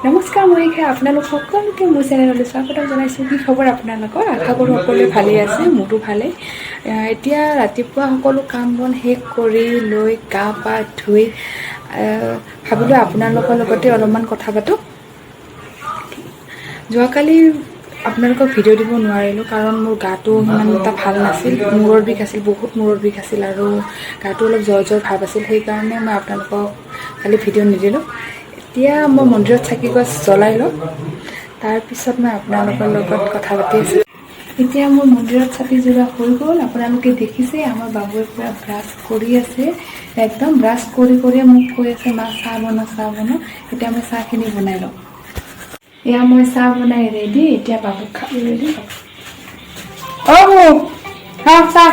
নমস্কাৰ, মই আপোনালোক সকলোকে মোৰ চেনেললৈ স্বাগতম জনাইছোঁ। কি খবৰ আপোনালোকৰ? আশা কৰোঁ সকলোৱে ভালেই আছে, মোৰো ভালেই। এতিয়া ৰাতিপুৱা সকলো কাম বন শেষ কৰি লৈ গা পা ধুই ভাবিলোঁ আপোনালোকৰ লগতে অলপমান কথা পাতোঁ। যোৱাকালি আপোনালোকক ভিডিঅ' দিব নোৱাৰিলোঁ কাৰণ মোৰ গাটো ইমান এটা ভাল নাছিল। মূৰৰ বিষ আছিল, বহুত মূৰৰ বিষ আছিল আৰু গাটো অলপ জ্বৰ ভাৱ আছিল। সেইকাৰণে মই আপোনালোকক কালি ভিডিঅ' নিদিলোঁ। এতিয়া মই মন্দিৰত চাকি গছ জ্বলাই লওঁ, তাৰপিছত মই আপোনালোকৰ লগত কথা পাতি আছোঁ। এতিয়া মোৰ মন্দিৰত চাকি জ্বলোৱা হৈ গ'ল। আপোনালোকে দেখিছে আমাৰ বাবুৱে পূৰা ব্ৰাছ কৰি আছে, একদম ব্ৰাছ কৰি কৰিয়ে মোক কৈ আছে মা চাহ বনাওঁ চাহ বনাওঁ। এতিয়া মই চাহখিনি বনাই লওঁ। এয়া মই চাহ বনাই ৰেডি, এতিয়া বাবুক খাবলৈ দিম। চাহ।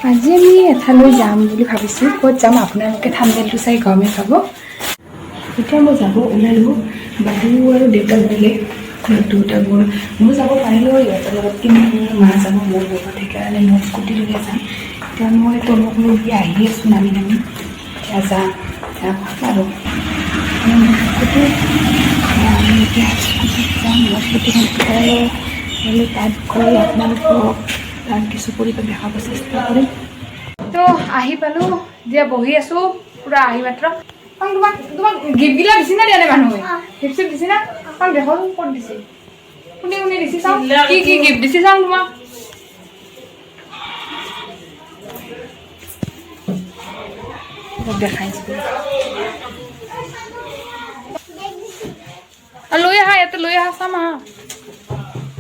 আজি আমি এঠাইলৈ যাম বুলি ভাবিছোঁ। ক'ত যাম আপোনালোকে থাম্বনেইলটো চাই গমেই পাব। এতিয়া মই যাব ওলালোঁ। বাবু আৰু দেউতাক গ'লে দুটা গ'ল। মই যাব পাৰিলোঁ ইহঁতৰ লগত, কিন্তু মা যাব মোৰ লগত। সেইকাৰণে মই স্কুটি লৈ যাম। এতিয়া মই তলক লৈ আহি আছোঁ নামি। এতিয়া যাম আৰু স্কুটি আমি এতিয়া স্কুটিত যাম। মই স্কুটিখন তাত গৈ আপোনালোকক তাৰ কিছু পৰিৱেশ দেখাব চেষ্টা কৰিম। তো আহি পালোঁ, এতিয়া বহি আছোঁ পূৰা আহি মাত্ৰ। তোমাক গিফ্টগিলা দিছি না দিয়া নাই মানুহে? গিফ্ট চিফ্ট দিছি না? দেখো ক'ত দিছে, কোনে দিছে চাওঁ। কি গিফ্ট দিছে চাওঁ তোমাক। দেখাইছোঁ লৈ আহা, ইয়াতে লৈ আহা চাম আহা।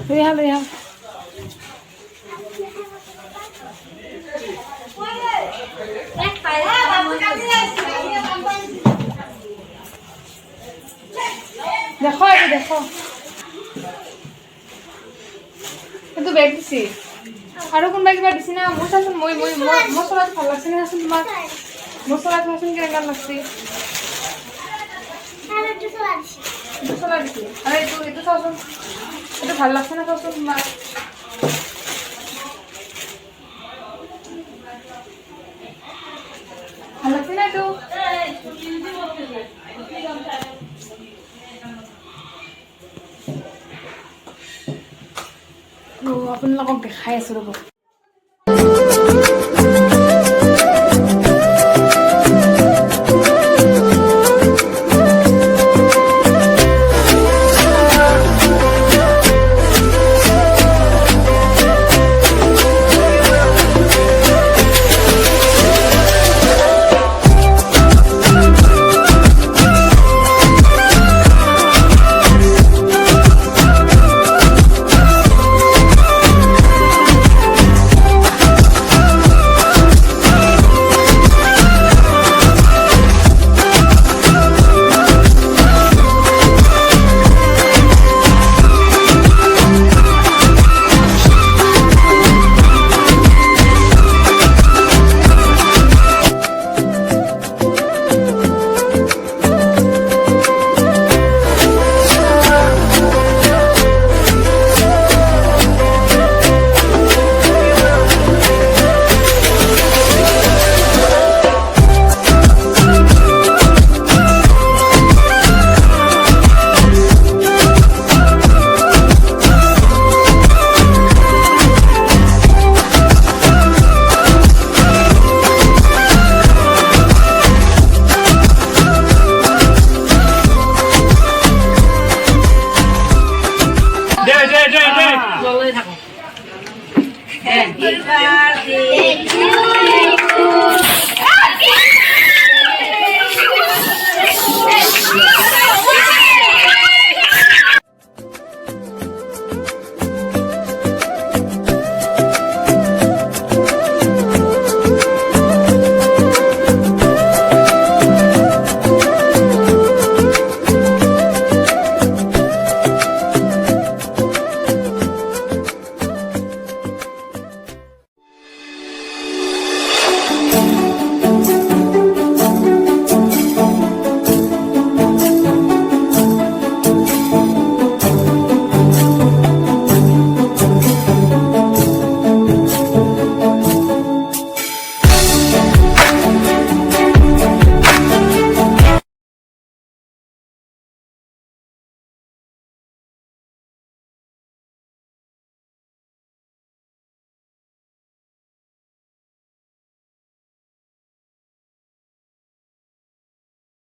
লৈ আহা। দেখো এইটো বেগ দিছি আৰু কোনোবা কিবা দিছি না? মোৰ চাচোন, মই চলাটো ভাল লাগছে নে চাচোন তোমাক? মোৰ চলাটো চাচোন কেনেকুৱা লাগছে। এইটো চলা দিছি আৰু এইটো চাচোন, এইটো ভাল লাগছে না চাচোন তোমাক? ভাল লাগছে না এইটো? আপোনালোকক দেখাই আছোঁ ৰ'ব।